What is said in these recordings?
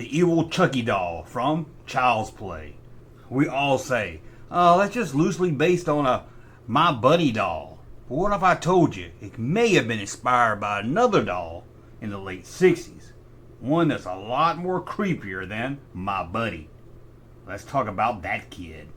the evil Chucky doll from Child's Play. We all say, oh, that's just loosely based on a My Buddy doll. But what if I told you it may have been inspired by another doll in the late 60s? One that's a lot more creepier than My Buddy. Let's talk about that kid.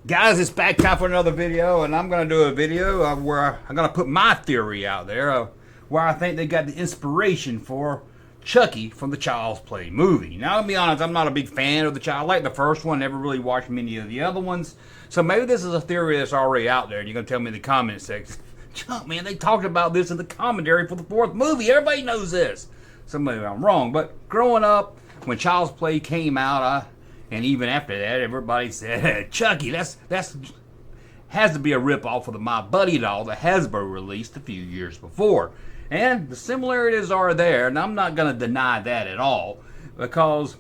Guys, it's back time for another video, and I'm going to do a video where I'm going to put my theory out there where I think they got the inspiration for Chucky from the Child's Play movie. Now, to be honest, I'm not a big fan of the Child. I like the first one, never really watched many of the other ones. So maybe this is a theory that's already out there, and you're going to tell me in the comment section, Junkman, they talked about this in the commentary for the fourth movie. Everybody knows this. So maybe I'm wrong, but growing up, when Child's Play came out, and even after that, everybody said, Chucky, that's has to be a rip-off of the My Buddy doll that Hasbro released a few years before. And the similarities are there, and I'm not going to deny that at all, because,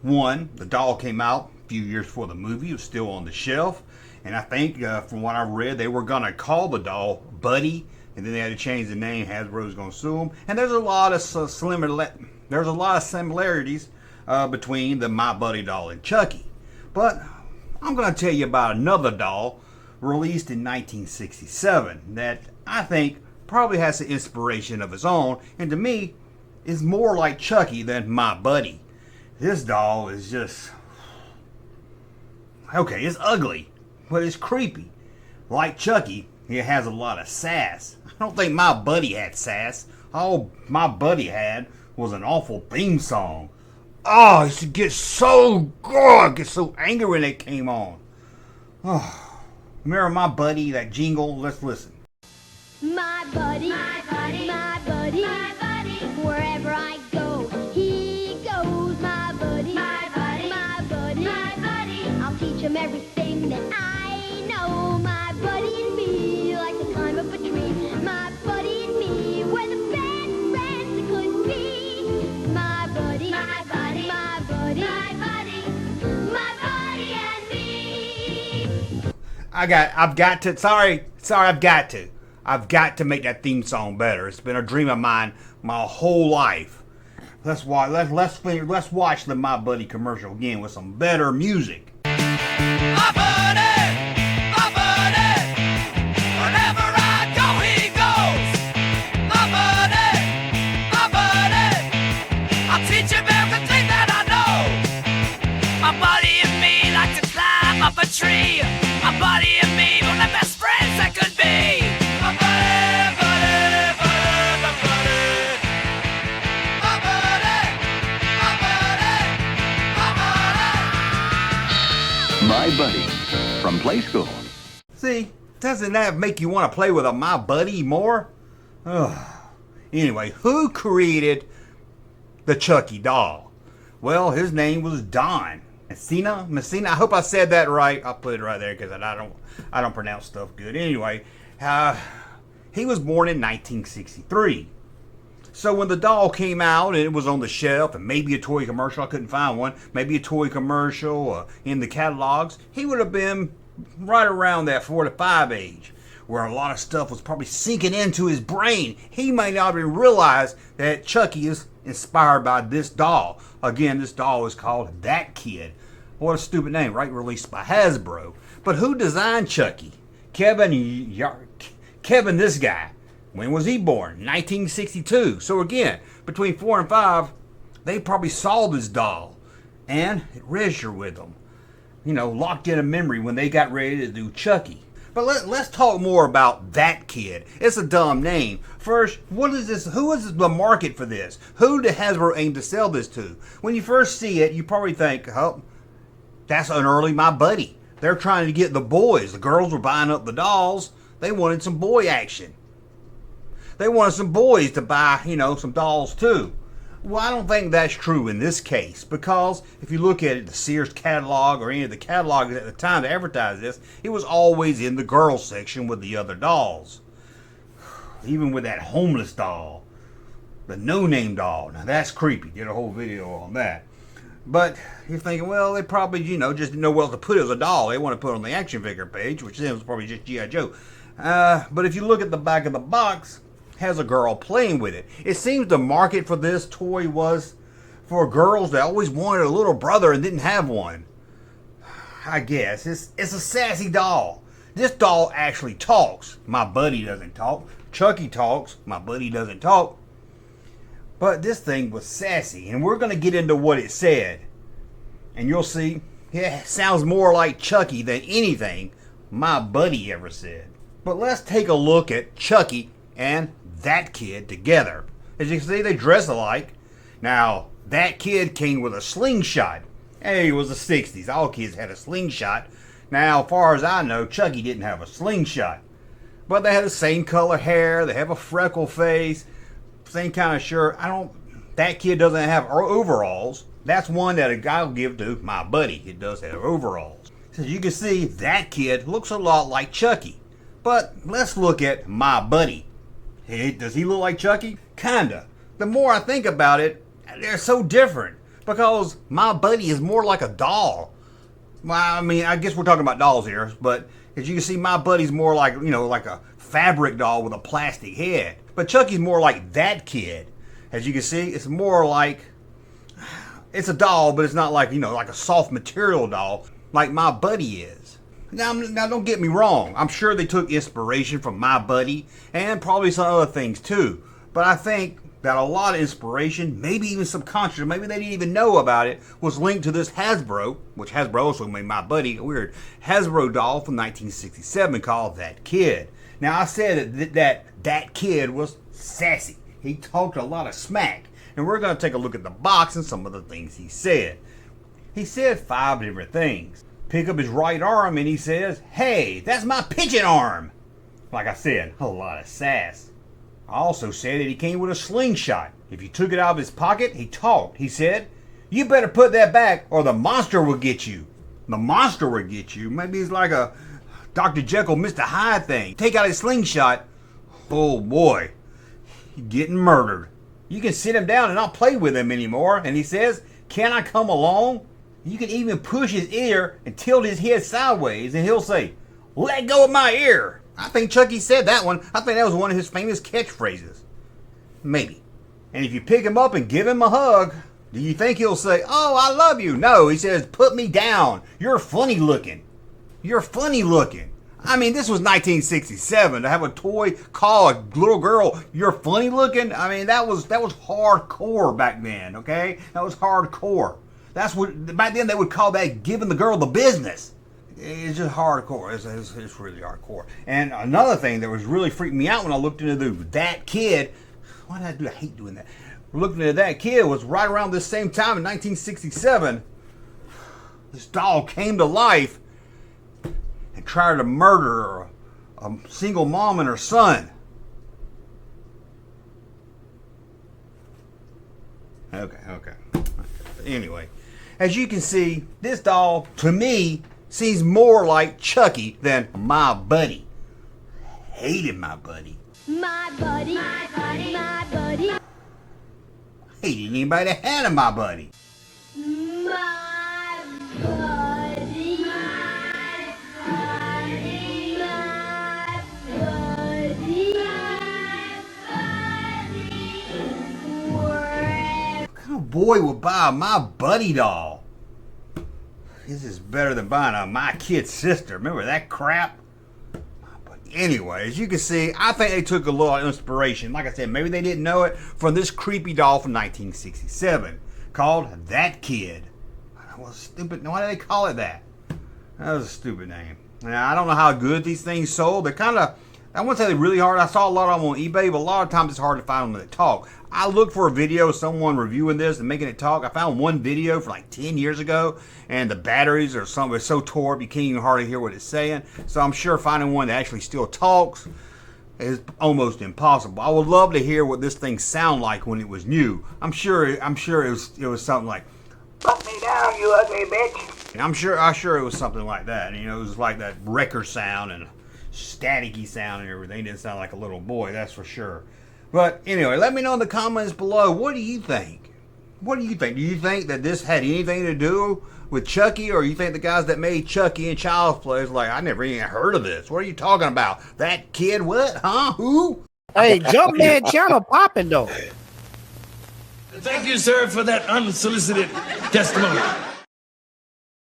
one, the doll came out a few years before the movie. It was still on the shelf, and I think, from what I read, they were going to call the doll Buddy, and then they had to change the name. Hasbro was going to sue them. And there's a lot of similarities between the My Buddy doll and Chucky. But I'm going to tell you about another doll released in 1967 that I think probably has an inspiration of its own, and to me is more like Chucky than My Buddy. This doll is just, okay, it's ugly, but it's creepy. Like Chucky, it has a lot of sass. I don't think My Buddy had sass. All My Buddy had was an awful theme song. Oh, I used to get so angry when it came on. Oh, remember My Buddy, that jingle? Let's listen. My buddy, my buddy, my buddy, my buddy. Wherever I go, he goes. My buddy, my buddy, my buddy, my buddy. I'll teach him everything that I know. My buddy and me, like the climb up a tree. My buddy and me, we're the best friends that could be. My buddy, my buddy, my buddy, my buddy, my buddy and me. I've got to make that theme song better. It's been a dream of mine my whole life. Let's watch the My Buddy commercial again with some better music. My buddy, wherever I go, he goes. My buddy, I'll teach him everything that I know. My buddy and me like to climb up a tree. My buddy and me, we're the best friends that could be. My Buddy from Play School. See, doesn't that make you want to play with a My Buddy more? Ugh. Anyway, who created the Chucky doll? Well, his name was Don Messina. I hope I said that right. I'll put it right there because I don't pronounce stuff good. Anyway, he was born in 1963. So when the doll came out and it was on the shelf, and maybe a toy commercial, I couldn't find one, maybe a toy commercial in the catalogs, he would have been right around that 4 to 5 age, where a lot of stuff was probably sinking into his brain. He might not even realize that Chucky is inspired by this doll. Again, this doll is called That Kid. What a stupid name, right? Released by Hasbro. But who designed Chucky? Kevin, this guy. When was he born? 1962. So again, between 4 and 5, they probably saw this doll, and it registered with them. You know, locked in a memory when they got ready to do Chucky. But let's talk more about That Kid. It's a dumb name. First, what is this? Who is the market for this? Who did Hasbro aim to sell this to? When you first see it, you probably think, oh, that's an early My Buddy. They're trying to get the boys. The girls were buying up the dolls. They wanted some boy action. They wanted some boys to buy, some dolls too. Well, I don't think that's true in this case, because if you look at the Sears catalog or any of the catalogs at the time to advertise this, it was always in the girls section with the other dolls. Even with that homeless doll, the no-name doll. Now that's creepy. Did a whole video on that. But you're thinking, well, they probably, just didn't know where else to put it as a doll. They want to put it on the action figure page, which then was probably just G.I. Joe. But if you look at the back of the box, has a girl playing with it. It seems the market for this toy was for girls that always wanted a little brother and didn't have one. I guess. It's a sassy doll. This doll actually talks. My buddy doesn't talk. Chucky talks. My buddy doesn't talk. But this thing was sassy, and we're going to get into what it said. And you'll see, it sounds more like Chucky than anything my buddy ever said. But let's take a look at Chucky and that kid together. As you can see, they dress alike. Now, that kid came with a slingshot. Hey, it was the 60s. All kids had a slingshot. Now, as far as I know, Chucky didn't have a slingshot. But they had the same color hair. They have a freckle face. Same kind of shirt. That kid doesn't have overalls. That's one that a guy will give to my buddy. It does have overalls. So you can see, that kid looks a lot like Chucky. But let's look at my buddy. Hey, does he look like Chucky? Kinda. The more I think about it, they're so different. Because my buddy is more like a doll. Well, I mean, I guess we're talking about dolls here. But as you can see, my buddy's more like, like a fabric doll with a plastic head. But Chucky's more like that kid. As you can see, it's more like, it's a doll, but it's not like, like a soft material doll like my buddy is. Now, don't get me wrong. I'm sure they took inspiration from my buddy and probably some other things too. But I think that a lot of inspiration, maybe even subconscious, maybe they didn't even know about it, was linked to this Hasbro, which Hasbro also made my buddy a weird Hasbro doll from 1967 called That Kid. Now, I said that kid was sassy. He talked a lot of smack. And we're going to take a look at the box and some of the things he said. He said 5 different things. Pick up his right arm and he says, "Hey, that's my pigeon arm." Like I said, a lot of sass. I also said that he came with a slingshot. If you took it out of his pocket, he talked. He said, "You better put that back or the monster will get you." The monster will get you? Maybe it's like a Dr. Jekyll, Mr. Hyde thing. Take out his slingshot. Oh boy, he's getting murdered. You can sit him down and not play with him anymore. And he says, "Can I come along?" You can even push his ear and tilt his head sideways and he'll say, "Let go of my ear." I think Chucky said that one. I think that was one of his famous catchphrases. Maybe. And if you pick him up and give him a hug, do you think he'll say, "Oh, I love you"? No, he says, "Put me down. You're funny looking. You're funny looking." I mean, this was 1967. To have a toy call a little girl, "You're funny looking." I mean, that was hardcore back then, okay? That was hardcore. That's what, back then they would call that giving the girl the business. It's just hardcore. It's really hardcore. And another thing that was really freaking me out when I looked into that kid, why did I do? I hate doing that. Looking at that kid was right around this same time in 1967. This doll came to life and tried to murder a single mom and her son. Okay. Anyway, as you can see, this doll, to me, seems more like Chucky than my buddy. Hated my buddy. My buddy, my buddy, my buddy, Hated anybody that had my buddy. my buddy, my buddy, my buddy, wherever. What kind of boy would buy a my buddy doll? This is better than buying a my kid's sister. Remember that crap? Anyway, as you can see, I think they took a little inspiration. Like I said, maybe they didn't know it from this creepy doll from 1967 called That Kid. That was stupid. Why did they call it that? That was a stupid name. Now, I don't know how good these things sold. They're kind of, I wouldn't say they're really hard. I saw a lot of them on eBay, but a lot of times it's hard to find them that talk. I looked for a video of someone reviewing this and making it talk. I found one video from like 10 years ago, and the batteries or something was so tore up you can't even hardly hear what it's saying. So I'm sure finding one that actually still talks is almost impossible. I would love to hear what this thing sounded like when it was new. I'm sure it was something like, "Put me down, you ugly bitch." And I'm sure it was something like that. And, it was like that wrecker sound and staticky sound and everything. It didn't sound like a little boy, that's for sure. But anyway, let me know in the comments below. What do you think? What do you think? Do you think that this had anything to do with Chucky, or you think the guys that made Chucky and Child's Play is like, "I never even heard of this. What are you talking about? That kid what? Huh? Who?" Hey, Junkman channel popping though. Thank you, sir, for that unsolicited testimony.